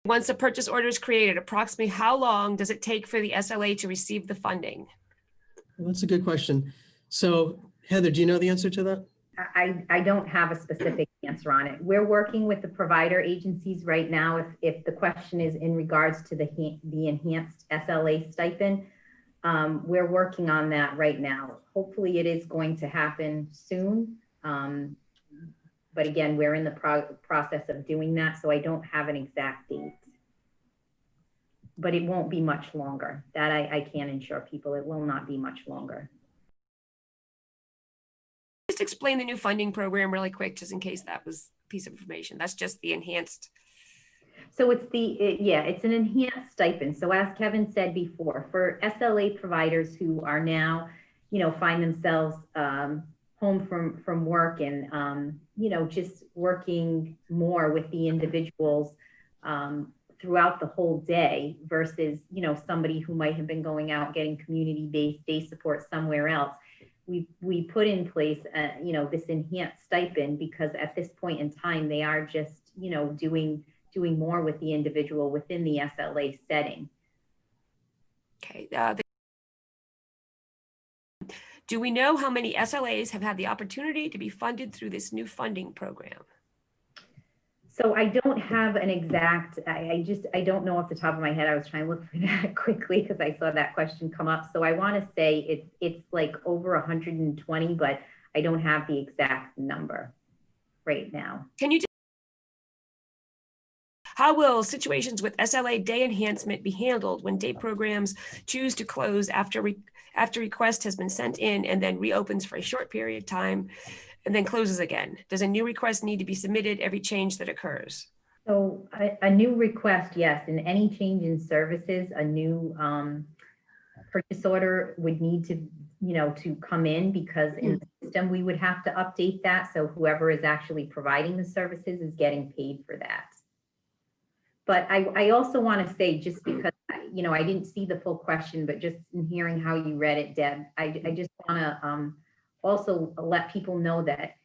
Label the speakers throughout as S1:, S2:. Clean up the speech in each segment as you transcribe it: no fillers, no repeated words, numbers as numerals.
S1: Once a purchase order is created, approximately how long does it take for the SLA to receive the funding?
S2: Well, that's a good question. So Heather, do you know the answer to that?
S3: I don't have a specific answer on it. We're working with the provider agencies right now. If the question is in regards to the enhanced SLA stipend, we're working on that right now. Hopefully it is going to happen soon. But again, we're in the process of doing that, so I don't have an exact date. But it won't be much longer. That I can assure people, it will not be much longer.
S1: Just explain the new funding program really quick, just in case that was a piece of information. That's just the enhanced.
S3: So it's it's an enhanced stipend. So as Kevin said before, for SLA providers who are now, find themselves home from work and, just working more with the individuals throughout the whole day versus, somebody who might have been going out getting community-based day support somewhere else. We put in place, this enhanced stipend because at this point in time, they are just, doing more with the individual within the SLA setting.
S1: Okay. Do we know how many SLAs have had the opportunity to be funded through this new funding program?
S3: So I don't have an exact, I don't know off the top of my head. I was trying to look for that quickly because I saw that question come up. So I want to say it's like over 120, but I don't have the exact number right now.
S1: Can you How will situations with SLA day enhancement be handled when day programs choose to close after request has been sent in and then reopens for a short period of time and then closes again? Does a new request need to be submitted every change that occurs?
S3: So a new request, yes, and any change in services, a new purchase order would need to, to come in because in the system we would have to update that. So whoever is actually providing the services is getting paid for that. But I also want to say, just because, I didn't see the full question, but just in hearing how you read it, Deb, I just want to also let people know that,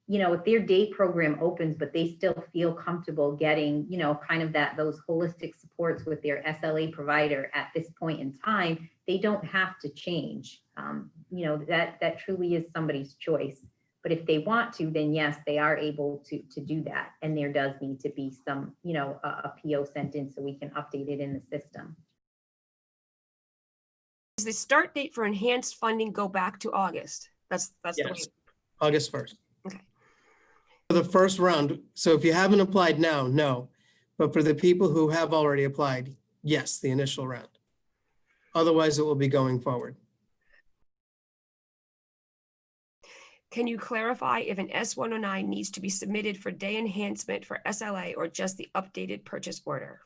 S3: if their day program opens, but they still feel comfortable getting, kind of those holistic supports with their SLA provider at this point in time, they don't have to change. That truly is somebody's choice. But if they want to, then yes, they are able to do that. And there does need to be some, a PO sent in so we can update it in the system.
S1: Does the start date for enhanced funding go back to August? That's
S2: yes.
S1: the way.
S2: August 1st.
S1: Okay.
S2: For the first round. So if you haven't applied now, no. But for the people who have already applied, yes, the initial round. Otherwise, it will be going forward.
S1: Can you clarify if an S-109 needs to be submitted for day enhancement for SLA or just the updated purchase order?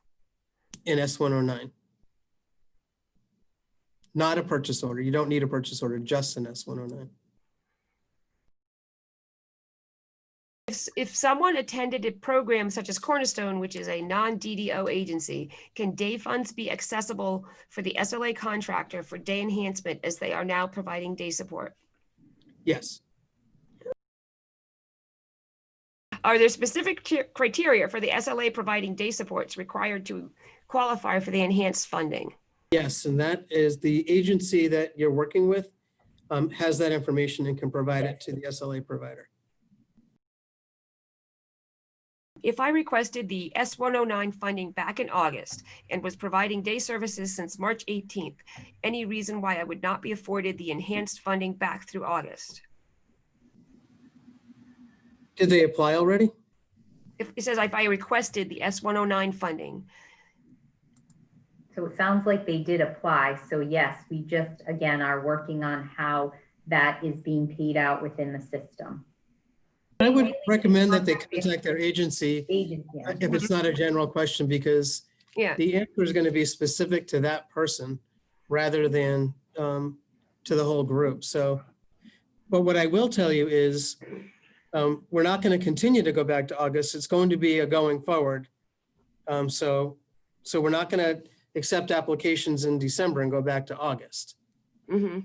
S2: In S-109. Not a purchase order. You don't need a purchase order, just an S-109.
S1: If someone attended a program such as Cornerstone, which is a non-DDO agency, can day funds be accessible for the SLA contractor for day enhancement as they are now providing day support?
S2: Yes.
S1: Are there specific criteria for the SLA providing day supports required to qualify for the enhanced funding?
S2: Yes, and that is the agency that you're working with has that information and can provide it to the SLA provider.
S1: If I requested the S-109 funding back in August and was providing day services since March 18th, any reason why I would not be afforded the enhanced funding back through August?
S2: Did they apply already?
S1: If it says if I requested the S-109 funding.
S3: So it sounds like they did apply. So yes, we just, again, are working on how that is being paid out within the system.
S2: I would recommend that they contact their agency if it's not a general question, because the answer is going to be specific to that person rather than to the whole group. So, but what I will tell you is we're not going to continue to go back to August. It's going to be a going forward. So we're not going to accept applications in December and go back to August.
S1: Mm-hmm.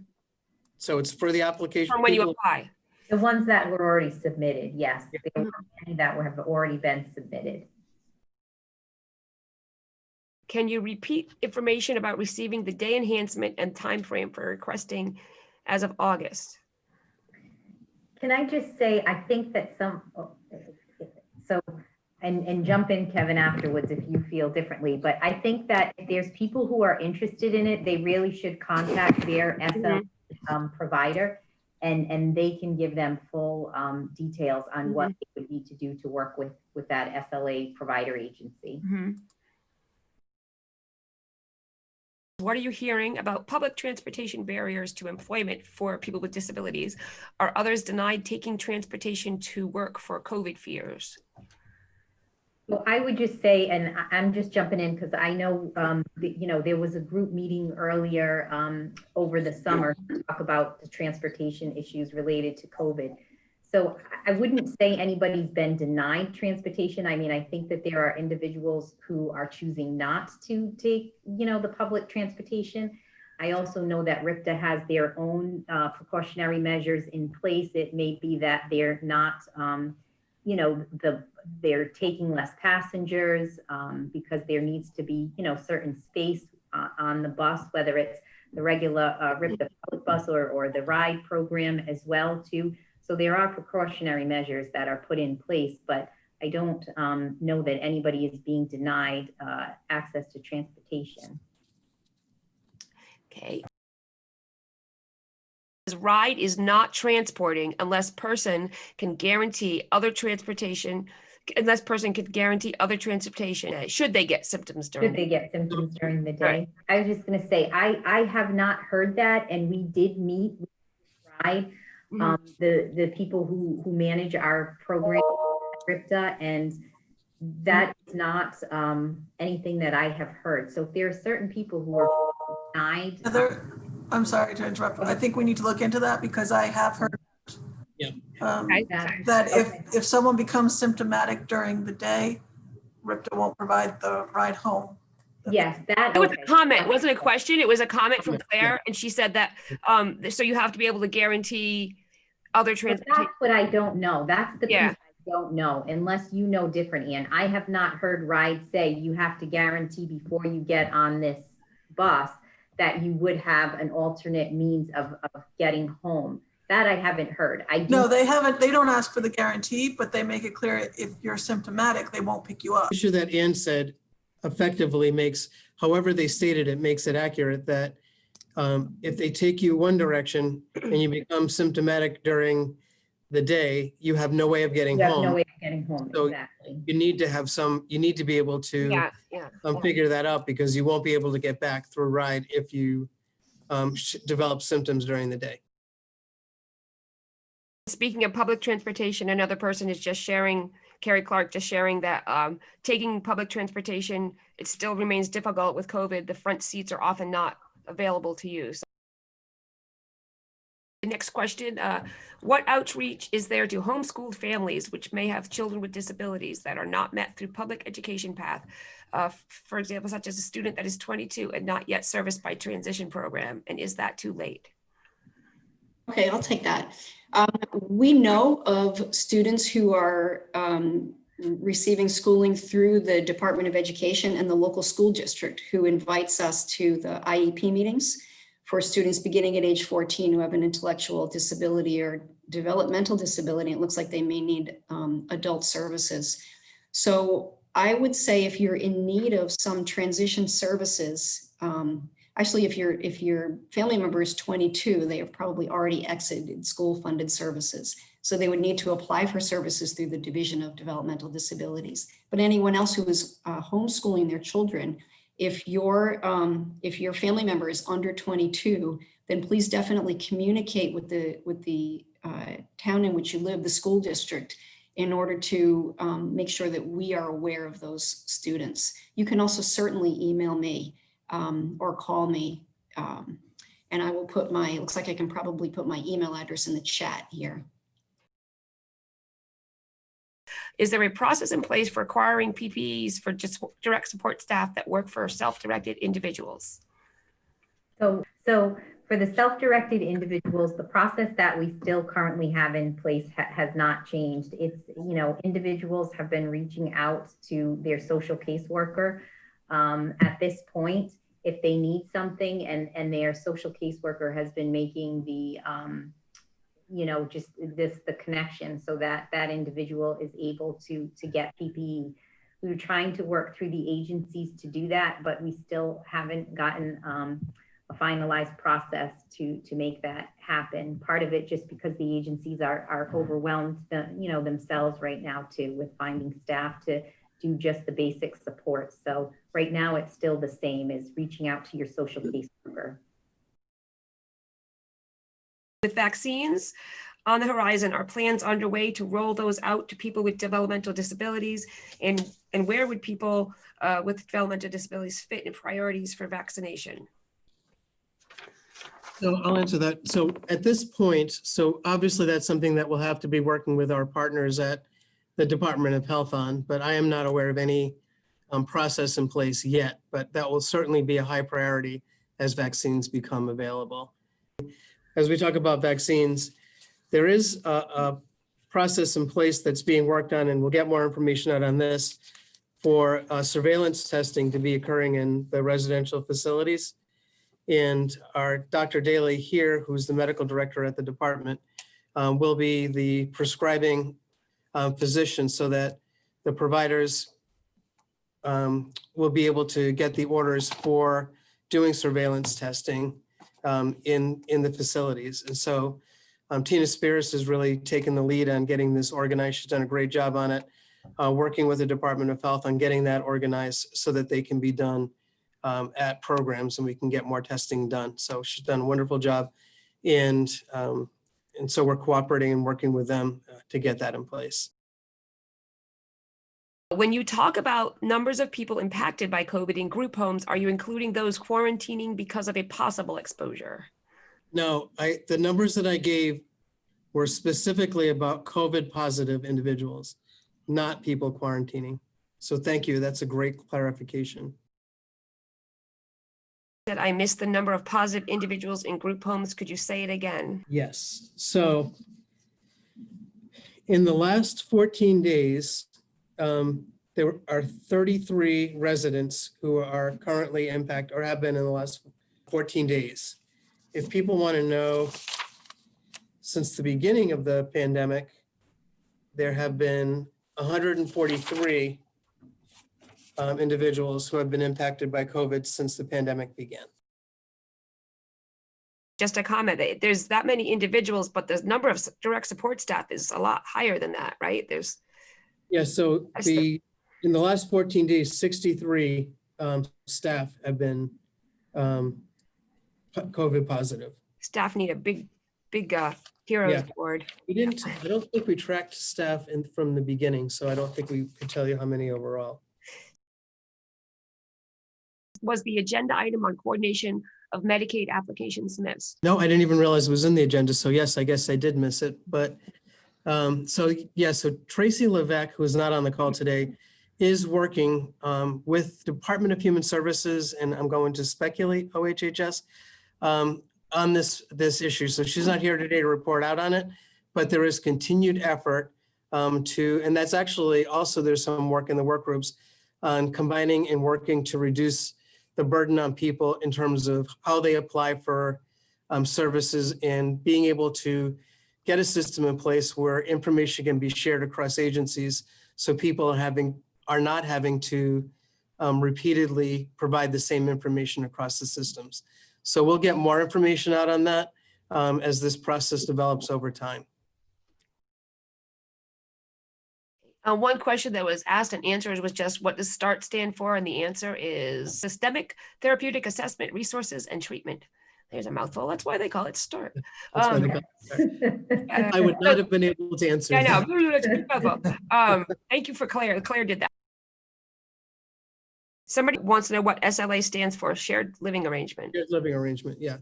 S2: So it's for the application.
S1: From when you apply.
S3: The ones that were already submitted, yes. There were many that have already been submitted.
S1: Can you repeat information about receiving the day enhancement and time frame for requesting as of August?
S3: Can I just say, I think that and jump in, Kevin, afterwards if you feel differently, but I think that if there's people who are interested in it, they really should contact their SL provider, and they can give them full details on what they would need to do to work with that SLA provider agency.
S1: What are you hearing about public transportation barriers to employment for people with disabilities? Are others denied taking transportation to work for COVID fears?
S3: Well, I would just say, and I'm just jumping in because I know, there was a group meeting earlier over the summer to talk about the transportation issues related to COVID. So I wouldn't say anybody's been denied transportation. I mean, I think that there are individuals who are choosing not to take, the public transportation. I also know that RIPTA has their own precautionary measures in place. It may be that they're not, they're taking less passengers because there needs to be, certain space on the bus, whether it's the regular RIPTA public bus or the ride program as well too. So there are precautionary measures that are put in place, but I don't know that anybody is being denied access to transportation.
S1: Okay. Ride is not transporting unless person can guarantee other transportation, should they get symptoms during
S3: the day. Right. I was just going to say, I have not heard that, and we did meet with Ride, the people who manage our program at RIPTA, and that is not anything that I have heard. So if there are certain people who are denied.
S4: Heather, I'm sorry to interrupt. I think we need to look into that because I have heard that if someone becomes symptomatic during the day, RIPTA won't provide the ride home.
S3: Yes, that
S1: it was a comment. It wasn't a question. It was a comment from Claire, and she said that so you have to be able to guarantee other transportation.
S3: That's what I don't know. That's the piece I don't know, unless you know different, Ann. I have not heard Ride say you have to guarantee before you get on this bus that you would have an alternate means of getting home. That I haven't heard.
S4: No, they haven't. They don't ask for the guarantee, but they make it clear if you're symptomatic, they won't pick you up.
S2: The issue that Ann said effectively makes, however they stated it, makes it accurate that if they take you one direction and you become symptomatic during the day, you have no way of getting home.
S3: No way of getting home,
S2: so
S3: exactly.
S2: You need to have you need to be able to figure that out, because you won't be able to get back through Ride if you develop symptoms during the day.
S1: Speaking of public transportation, another person is just sharing, Carrie Clark, just sharing that taking public transportation, it still remains difficult with COVID. The front seats are often not available to use. The next question, what outreach is there to homeschooled families which may have children with disabilities that are not met through public education path? For example, such as a student that is 22 and not yet serviced by transition program, and is that too late?
S5: Okay, I'll take that. We know of students who are receiving schooling through the Department of Education and the local school district who invites us to the IEP meetings for students beginning at age 14 who have an intellectual disability or developmental disability. It looks like they may need adult services. So I would say if you're in need of some transition services, actually, if your family member is 22, they have probably already exited school-funded services. So they would need to apply for services through the Division of Developmental Disabilities. But anyone else who is homeschooling their children, if your family member is under 22, then please definitely communicate with the town in which you live, the school district, in order to make sure that we are aware of those students. You can also certainly email me or call me, and I will put it looks like I can probably put my email address in the chat here.
S1: Is there a process in place for acquiring PPEs for just direct support staff that work for self-directed individuals?
S3: So for the self-directed individuals, the process that we still currently have in place has not changed. It's, individuals have been reaching out to their social caseworker At this point, if they need something and their social caseworker has been making the, just the connection so that that individual is able to get PPE. We were trying to work through the agencies to do that, but we still haven't gotten a finalized process to make that happen. Part of it just because the agencies are overwhelmed, themselves right now too, with finding staff to do just the basic support. So right now it's still the same as reaching out to your social caseworker.
S1: With vaccines on the horizon, are plans underway to roll those out to people with developmental disabilities? And where would people with developmental disabilities fit in priorities for vaccination?
S2: So I'll answer that. So at this point, so obviously that's something that we'll have to be working with our partners at the Department of Health on, but I am not aware of any process in place yet, but that will certainly be a high priority as vaccines become available. As we talk about vaccines, there is a process in place that's being worked on, and we'll get more information out on this, for surveillance testing to be occurring in the residential facilities. And our Dr. Daly here, who's the medical director at the department, will be the prescribing physician so that the providers will be able to get the orders for doing surveillance testing in the facilities. And so Tina Spears has really taken the lead on getting this organized. She's done a great job on it, working with the Department of Health on getting that organized so that they can be done at programs and we can get more testing done. So she's done a wonderful job. And so we're cooperating and working with them to get that in place.
S1: When you talk about numbers of people impacted by COVID in group homes, are you including those quarantining because of a possible exposure?
S2: No, the numbers that I gave were specifically about COVID positive individuals, not people quarantining. So thank you. That's a great clarification.
S1: That I missed the number of positive individuals in group homes. Could you say it again?
S2: Yes. So in the last 14 days, there are 33 residents who are currently impacted or have been in the last 14 days. If people want to know, since the beginning of the pandemic, there have been 143 individuals who have been impacted by COVID since the pandemic began.
S1: Just a comment, there's that many individuals, but the number of direct support staff is a lot higher than that, right?
S2: Yeah, so in the last 14 days, 63 staff have been COVID positive.
S1: Staff need a big heroes board.
S2: I don't think we tracked staff from the beginning, so I don't think we could tell you how many overall.
S1: Was the agenda item on coordination of Medicaid applications missed?
S2: No, I didn't even realize it was in the agenda. So yes, I guess I did miss it. But so Tracy Levesque, who is not on the call today, is working with Department of Human Services, and I'm going to speculate OHHS on this issue. So she's not here today to report out on it, but there is continued effort and that's actually also, there's some work in the work groups on combining and working to reduce the burden on people in terms of how they apply for services and being able to get a system in place where information can be shared across agencies so people are not having to repeatedly provide the same information across the systems. So we'll get more information out on that as this process develops over time.
S1: One question that was asked and answered was just, what does START stand for? And the answer is Systemic Therapeutic Assessment, Resources, and Treatment. There's a mouthful. That's why they call it START.
S2: I would not have been able to answer
S1: I know.
S2: that.
S1: Thank you for Claire. Claire did that. Somebody wants to know what SLA stands for, Shared Living Arrangement.
S2: Shared Living Arrangement, yeah.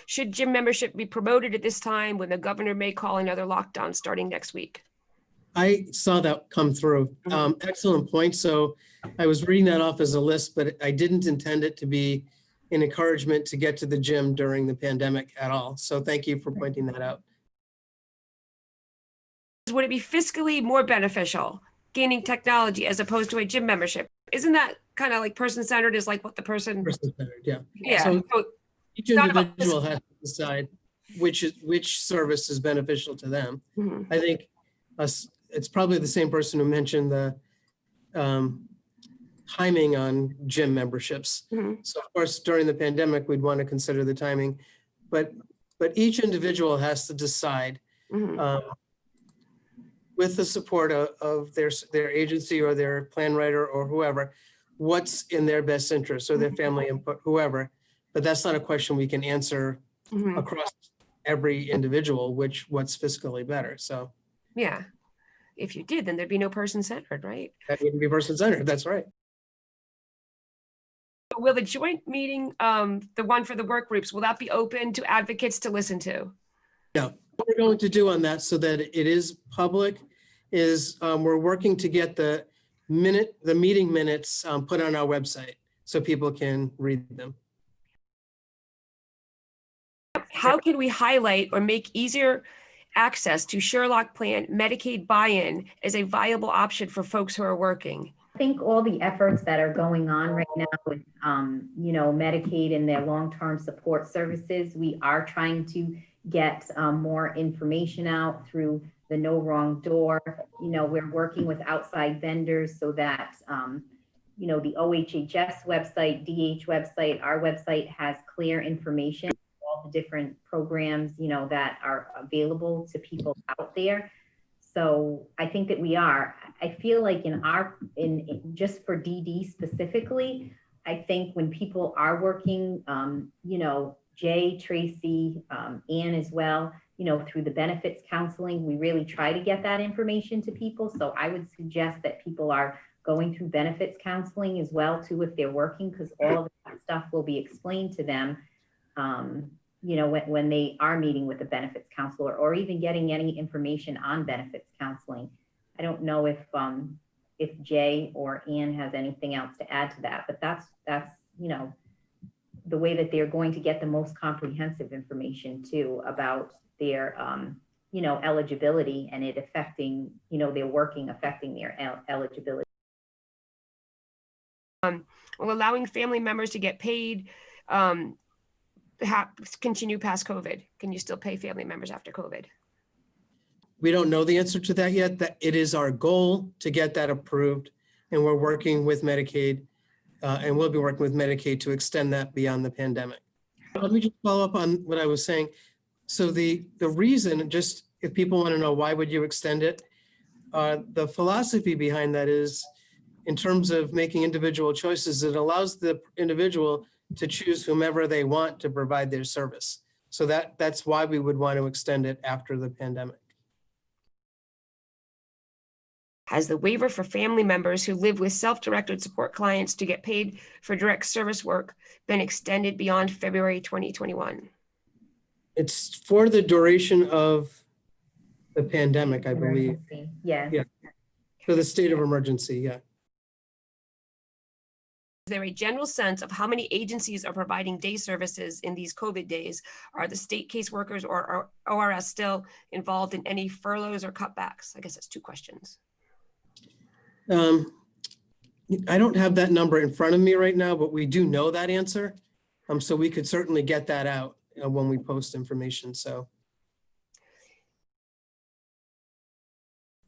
S1: Should gym membership be promoted at this time when the governor may call another lockdown starting next week?
S2: I saw that come through. Excellent point. So I was reading that off as a list, but I didn't intend it to be an encouragement to get to the gym during the pandemic at all. So thank you for pointing that out.
S1: Would it be fiscally more beneficial gaining technology as opposed to a gym membership. Isn't that kind of like person-centered is like what the person,
S2: Person-centered, yeah.
S1: yeah.
S2: So
S1: So
S2: each
S1: not about
S2: individual has to decide which service is beneficial to them.
S1: Mhm.
S2: I think it's probably the same person who mentioned the timing on gym memberships.
S1: Mhm.
S2: So of course, during the pandemic, we'd want to consider the timing, but each individual has to decide
S1: Mhm.
S2: with the support of their agency or their plan writer or whoever, what's in their best interest or their family input, whoever. But that's not a question we can answer
S1: Mhm.
S2: across every individual, what's fiscally better. So
S1: Yeah. If you did, then there'd be no person-centered, right?
S2: that wouldn't be person-centered. That's right.
S1: Will the joint meeting, the one for the work groups, will that be open to advocates to listen to?
S2: Yeah, what we're going to do on that so that it is public is we're working to get the meeting minutes put on our website so people can read them.
S1: How can we highlight or make easier access to Sherlock Plan Medicaid buy-in as a viable option for folks who are working?
S3: I think all the efforts that are going on right now with, Medicaid and their long-term support services, we are trying to get more information out through the No Wrong Door. We're working with outside vendors so that, the OHHS website, DH website, our website has clear information, all the different programs, that are available to people out there. So I think that I feel like in just for DD specifically, I think when people are working, Jay, Tracy, Ann as well, through the benefits counseling, we really try to get that information to people. So I would suggest that people are going through benefits counseling as well too, if they're working, because all of that stuff will be explained to them. When they are meeting with a benefits counselor or even getting any information on benefits counseling. I don't know if Jay or Ann has anything else to add to that, but that's the way that they're going to get the most comprehensive information too about their eligibility and it affecting, their working affecting their eligibility.
S1: Well, allowing family members to get paid, continue past COVID? Can you still pay family members after COVID?
S2: We don't know the answer to that yet. That it is our goal to get that approved, and we're working with Medicaid, and we'll be working with Medicaid to extend that beyond the pandemic. Let me just follow up on what I was saying. So the reason, just if people want to know why would you extend it, the philosophy behind that is, in terms of making individual choices, it allows the individual to choose whomever they want to provide their service. So that's why we would want to extend it after the pandemic.
S1: Has the waiver for family members who live with self-directed support clients to get paid for direct service work been extended beyond February 2021?
S2: It's for the duration of the pandemic, I believe.
S3: Yes.
S2: Yeah. For the state of emergency, yeah.
S1: Is there a general sense of how many agencies are providing day services in these COVID days? Are the state caseworkers or ORS still involved in any furloughs or cutbacks? I guess that's two questions.
S2: I don't have that number in front of me right now, but we do know that answer. So we could certainly get that out when we post information. So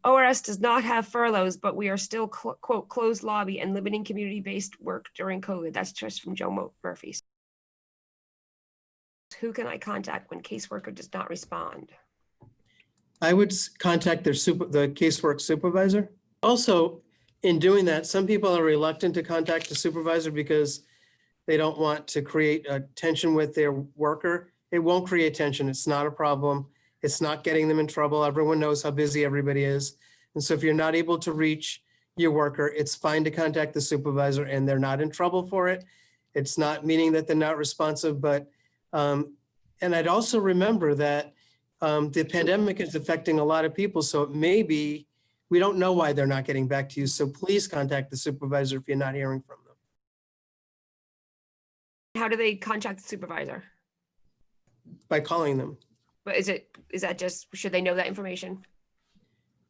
S1: ORS does not have furloughs, but we are still, quote, closed lobby and limiting community-based work during COVID. That's just from Joe Murphy. Who can I contact when caseworker does not respond?
S2: I would contact the casework supervisor. Also, in doing that, some people are reluctant to contact the supervisor because they don't want to create a tension with their worker. It won't create tension. It's not a problem. It's not getting them in trouble. Everyone knows how busy everybody is. And so if you're not able to reach your worker, it's fine to contact the supervisor and they're not in trouble for it. It's not meaning that they're not responsive, but, and I'd also remember that the pandemic is affecting a lot of people. So it may be, we don't know why they're not getting back to you. So please contact the supervisor if you're not hearing from them.
S1: How do they contact the supervisor?
S2: By calling them.
S1: But is that just, should they know that information?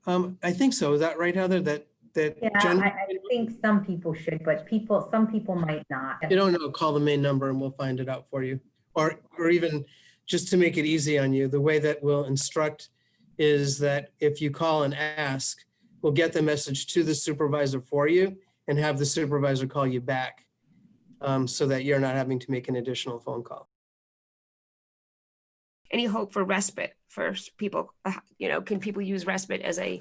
S2: I think so. Is that right, Heather? That
S3: Yeah, I think some people should, but some people might not.
S2: you don't know, call the main number and we'll find it out for you. Or even just to make it easy on you, the way that we'll instruct is that if you call and ask, we'll get the message to the supervisor for you and have the supervisor call you back, so that you're not having to make an additional phone call.
S1: Any hope for respite for people? Can people use respite as to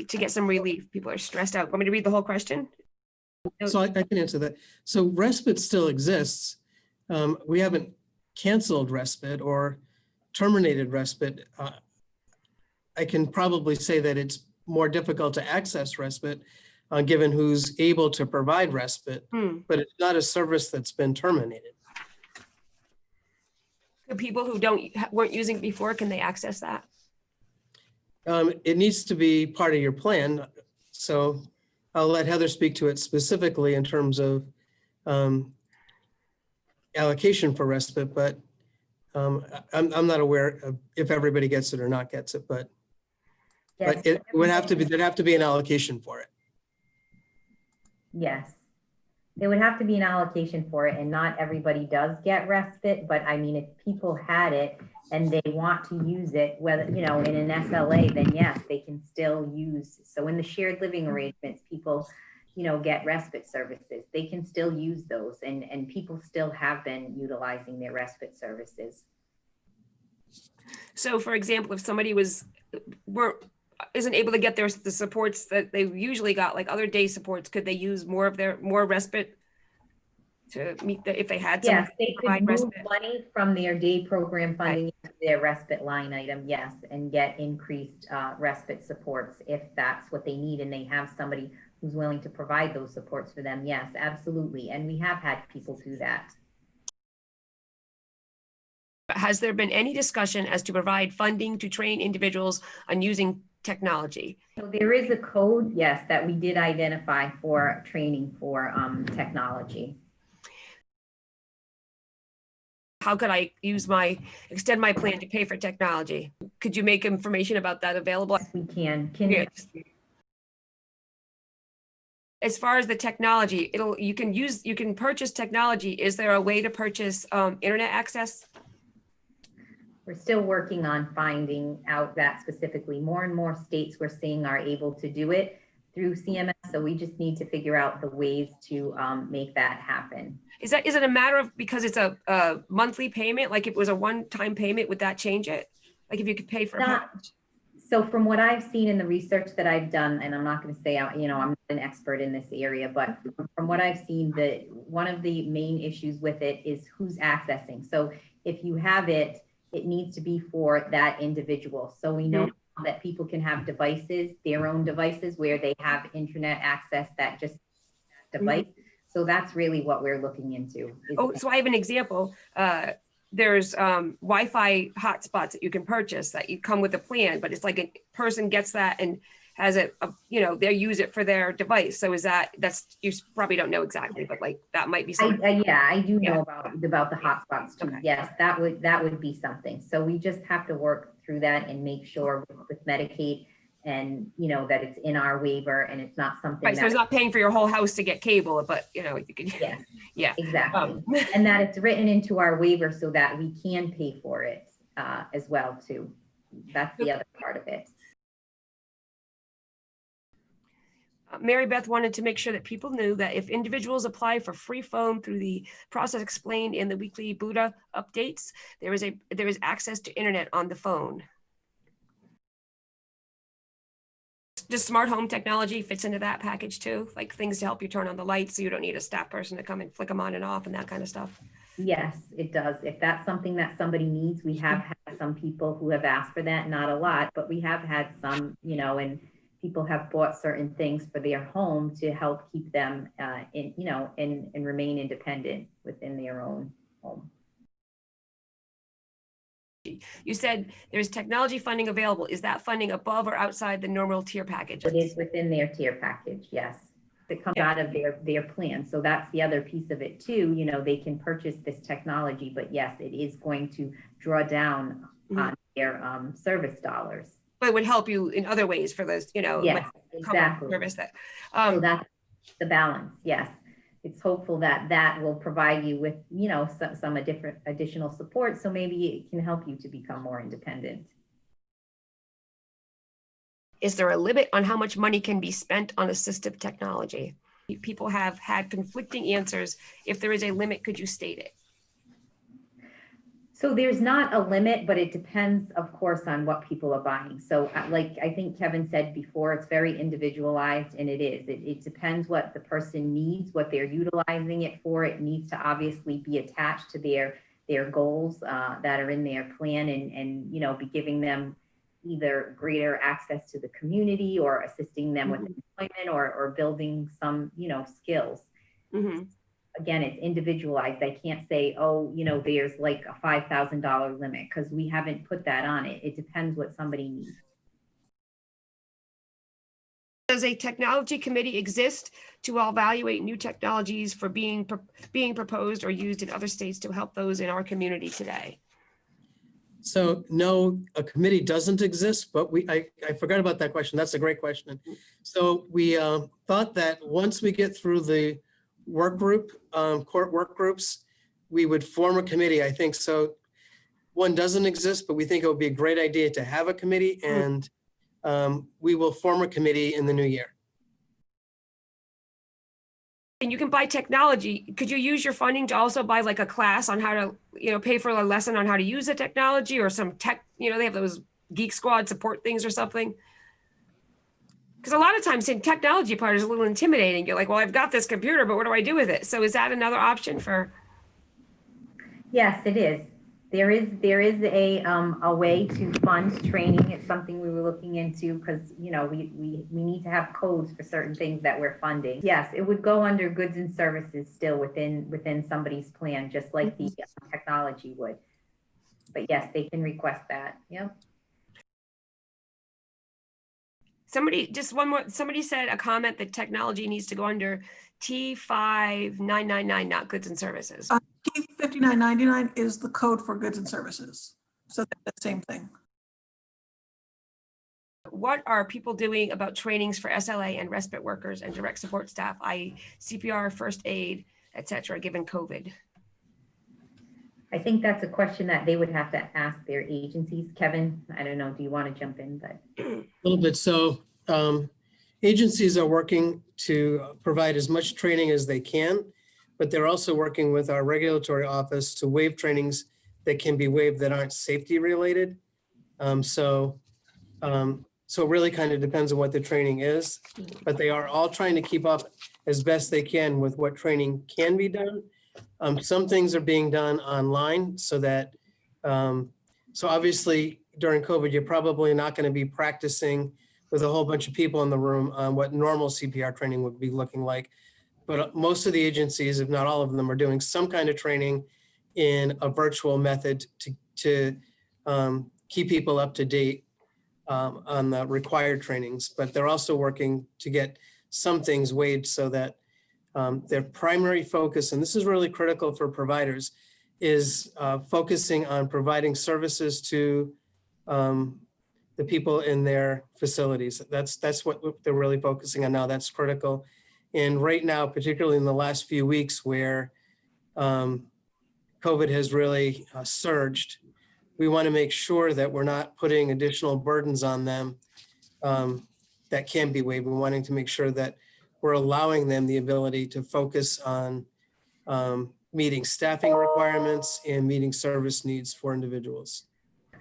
S1: get some relief? People are stressed out. Want me to read the whole question?
S2: So I can answer that. So respite still exists. We haven't canceled respite or terminated respite. I can probably say that it's more difficult to access respite given who's able to provide respite, but it's not a service that's been terminated.
S1: The people who weren't using it before, can they access that?
S2: It needs to be part of your plan. So I'll let Heather speak to it specifically in terms of allocation for respite, but I'm not aware of if everybody gets it or not gets it, but
S3: Yes,
S2: it would have to be, there'd have to be an allocation for it.
S3: yes. There would have to be an allocation for it, and not everybody does get respite, but I mean, if people had it and they want to use it, whether, in an SLA, then yes, they can still use. So in the shared living arrangements, people, get respite services. They can still use those, and people still have been utilizing their respite services.
S1: So for example, if somebody isn't able to get the supports that they usually got, like other day supports, could they use more respite to meet if they had some?
S3: Yes, they could move respite money from their day program funding into their respite line item, yes, and get increased respite supports if that's what they need, and they have somebody who's willing to provide those supports for them. Yes, absolutely. And we have had people do that.
S1: Has there been any discussion as to provide funding to train individuals on using technology?
S3: So there is a code, yes, that we did identify for training for technology.
S1: How could I extend my plan to pay for technology? Could you make information about that available?
S3: Yes, we can.
S1: Yes. As far as the technology, you can purchase technology. Is there a way to purchase internet access?
S3: We're still working on finding out that specifically. More and more states we're seeing are able to do it through CMS. So we just need to figure out the ways to make that happen.
S1: Is it a matter of, because it's a monthly payment, like if it was a one-time payment, would that change it? Like if you could pay for a package?
S3: So from what I've seen in the research that I've done, and I'm not going to say, I'm not an expert in this area, but from what I've seen, one of the main issues with it is who's accessing. So if you have it, it needs to be for that individual. So we know that people can have devices, their own devices, where they have internet access that just device. So that's really what we're looking into.
S1: So I have an example. There's Wi-Fi hotspots that you can purchase that you come with a plan, but it's like a person gets that and has it, they use it for their device. So that's, you probably don't know exactly, but like that might be something.
S3: I do know about the hotspots too.
S1: Okay.
S3: Yes, that would be something. So we just have to work through that and make sure with Medicaid and, that it's in our waiver and it's not something
S1: right, so it's not paying for your whole house to get cable, but you could.
S3: Yes,
S1: yeah,
S3: exactly. And that it's written into our waiver so that we can pay for it as well too. That's the other part of it.
S1: Mary Beth wanted to make sure that people knew that if individuals apply for free phone through the process explained in the weekly Buddha updates, there is access to internet on the phone. Does smart home technology fits into that package too? Like things to help you turn on the lights so you don't need a staff person to come and flick them on and off and that kind of stuff?
S3: Yes, it does. If that's something that somebody needs, we have had some people who have asked for that, not a lot, but we have had some, and people have bought certain things for their home to help keep them and remain independent within their own home.
S1: You said there's technology funding available. Is that funding above or outside the normal tier package?
S3: It is within their tier package, yes. It comes out of their plan. So that's the other piece of it too. They can purchase this technology, but yes, it is going to draw down on their service dollars.
S1: but it would help you in other ways for those,
S3: Yes, exactly.
S1: service that.
S3: So that's the balance. Yes. It's hopeful that that will provide you with, some additional support. So maybe it can help you to become more independent.
S1: Is there a limit on how much money can be spent on assistive technology? People have had conflicting answers. If there is a limit, could you state it?
S3: So there's not a limit, but it depends, of course, on what people are buying. So like I think Kevin said before, it's very individualized, and it is. It depends what the person needs, what they're utilizing it for. It needs to obviously be attached to their goals that are in their plan, and be giving them either greater access to the community or assisting them with employment or building some, skills.
S1: Mm-hmm.
S3: Again, it's individualized. I can't say, oh, there's like a $5,000 limit, because we haven't put that on it. It depends what somebody needs.
S1: Does a technology committee exist to evaluate new technologies for being proposed or used in other states to help those in our community today?
S2: So no, a committee doesn't exist, but I forgot about that question. That's a great question. So we thought that once we get through the work group, court work groups, we would form a committee. I think so. One doesn't exist, but we think it would be a great idea to have a committee, and we will form a committee in the new year.
S1: And you can buy technology. Could you use your funding to also buy like a class on how to, pay for a lesson on how to use the technology, or some tech, they have those Geek Squad support things or something? Because a lot of times the technology part is a little intimidating. You're like, well, I've got this computer, but what do I do with it? So is that another option for?
S3: Yes, it is. There is a way to fund training. It's something we were looking into, because we need to have codes for certain things that we're funding. Yes, it would go under goods and services still within somebody's plan, just like the technology would. But yes, they can request that. Yep.
S1: Somebody said a comment that technology needs to go under T5999, not goods and services.
S4: T5999 is the code for goods and services. So that's the same thing.
S1: What are people doing about trainings for SLA and respite workers and direct support staff, i.e. CPR, first aid, etc., given COVID?
S3: I think that's a question that they would have to ask their agencies. Kevin, I don't know, do you want to jump in? But
S2: a little bit. So agencies are working to provide as much training as they can, but they're also working with our regulatory office to waive trainings that can be waived that aren't safety related. So it really kind of depends on what the training is, but they are all trying to keep up as best they can with what training can be done. Some things are being done online, so that, so obviously during COVID, you're probably not going to be practicing with a whole bunch of people in the room on what normal CPR training would be looking like. But most of the agencies, if not all of them, are doing some kind of training in a virtual method to keep people up to date on the required trainings. But they're also working to get some things waived so that their primary focus, and this is really critical for providers, is focusing on providing services to the people in their facilities. That's what they're really focusing on now. That's critical. And right now, particularly in the last few weeks where COVID has really surged, we want to make sure that we're not putting additional burdens on them that can be waived. We're wanting to make sure that we're allowing them the ability to focus on meeting staffing requirements and meeting service needs for individuals.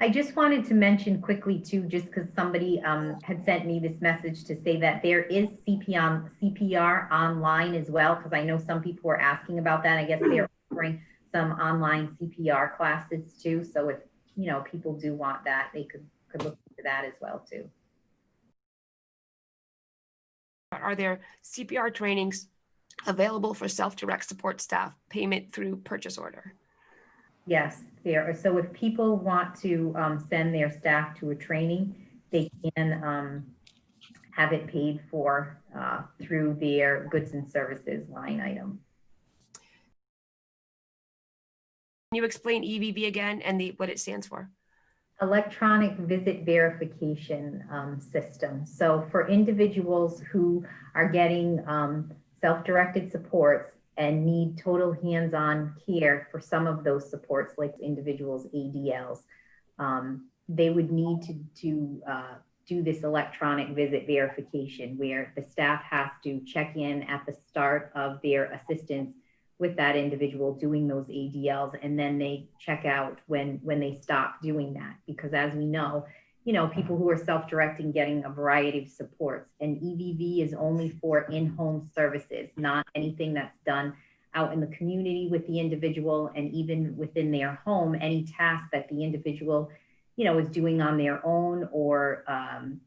S3: I just wanted to mention quickly too, just because somebody had sent me this message to say that there is CPR online as well, because I know some people were asking about that. I guess they're offering some online CPR classes too. So if people do want that, they could look into that as well too.
S1: Are there CPR trainings available for self-direct support staff, payment through purchase order?
S3: Yes, there are. So if people want to send their staff to a training, they can have it paid for through their goods and services line item.
S1: Can you explain EVV again and what it stands for?
S3: Electronic visit verification system. So for individuals who are getting self-directed supports and need total hands-on care for some of those supports, like individuals' ADLs, they would need to do this electronic visit verification where the staff has to check in at the start of their assistance with that individual doing those ADLs, and then they check out when they stop doing that. Because as we know, people who are self-directing getting a variety of supports, and EVV is only for in-home services, not anything that's done out in the community with the individual, and even within their home, any task that the individual, is doing on their own or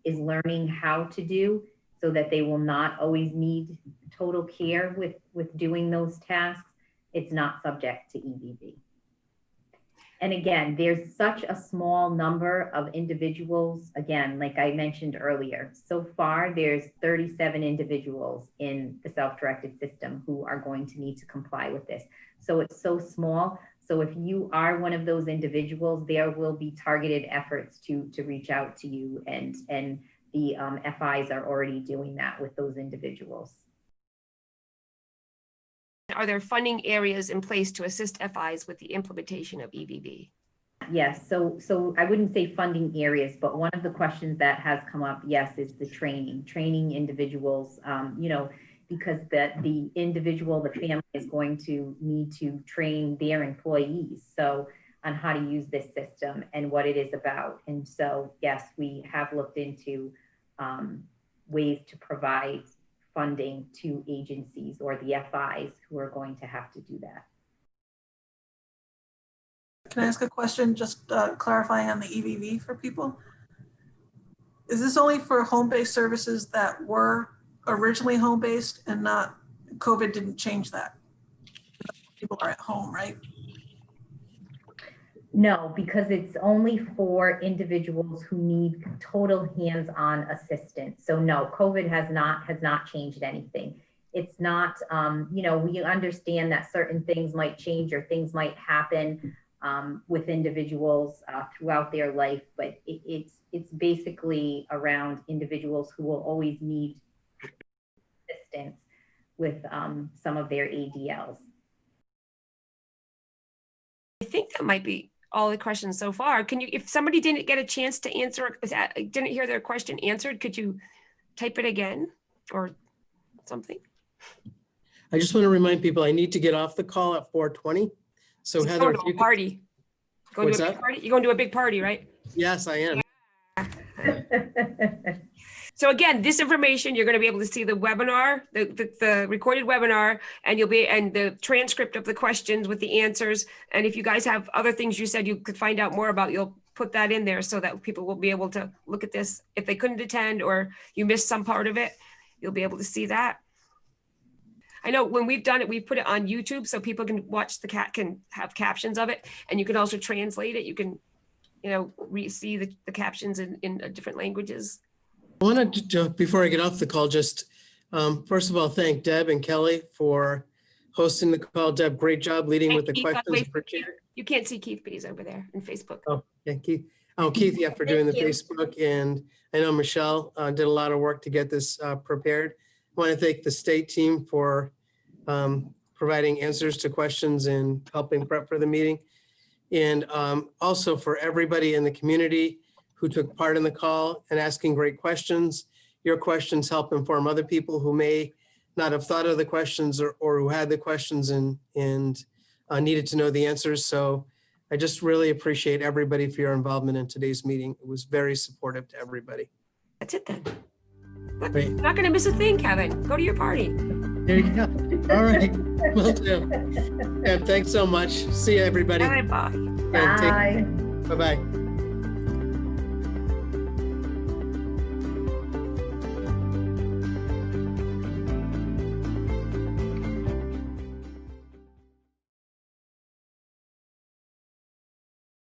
S3: is learning how to do, so that they will not always need total care with doing those tasks. It's not subject to EVV. And again, there's such a small number of individuals. Again, like I mentioned earlier, so far there's 37 individuals in the self-directed system who are going to need to comply with this. So it's so small. So if you are one of those individuals, there will be targeted efforts to reach out to you, and the FIs are already doing that with those individuals.
S1: Are there funding areas in place to assist FIs with the implementation of EVV?
S3: Yes, so I wouldn't say funding areas, but one of the questions that has come up, yes, is the training individuals, because the individual, the family is going to need to train their employees. So on how to use this system and what it is about. And so, yes, we have looked into ways to provide funding to agencies or the FIs who are going to have to do that.
S4: Can I ask a question, just clarifying on the EVV for people? Is this only for home-based services that were originally home-based and not, COVID didn't change that? People are at home, right?
S3: No, because it's only for individuals who need total hands-on assistance. So no, COVID has not changed anything. It's not, we understand that certain things might change or things might happen with individuals throughout their life, but it's basically around individuals who will always need assistance with some of their ADLs.
S1: I think that might be all the questions so far. Can you, if somebody didn't get a chance to answer, didn't hear their question answered, could you type it again or something?
S2: I just want to remind people I need to get off the call at 4:20. So
S1: He's
S2: Heather,
S1: going to a party. Going
S2: what's
S1: to a big party? You're going to a big party, right?
S2: Yes, I am.
S1: So again, this information, you're going to be able to see the webinar, the recorded webinar, and and the transcript of the questions with the answers. And if you guys have other things you said you could find out more about, you'll put that in there so that people will be able to look at this. If they couldn't attend or you missed some part of it, you'll be able to see that. I know when we've done it, we put it on YouTube so people can watch can have captions of it, and you can also translate it. You can, see the captions in different languages.
S2: I want to, before I get off the call, just first of all, thank Deb and Kelly for hosting the call. Deb, great job leading with the questions.
S1: You can't see Keith, but he's over there in Facebook.
S2: Oh, yeah, Keith. Oh, Keith, yeah, for doing the Facebook. And I know Michelle did a lot of work to get this prepared. I want to thank the state team for providing answers to questions and helping prep for the meeting. And also for everybody in the community who took part in the call and asking great questions. Your questions help inform other people who may not have thought of the questions or who had the questions and needed to know the answers. So I just really appreciate everybody for your involvement in today's meeting. It was very supportive to everybody.
S1: That's it then. You're not going to miss a thing, Kevin. Go to your party.
S2: There you go. All right. Will do. Yeah, thanks so much. See you, everybody.
S1: Bye-bye.
S3: Bye.
S2: Bye-bye.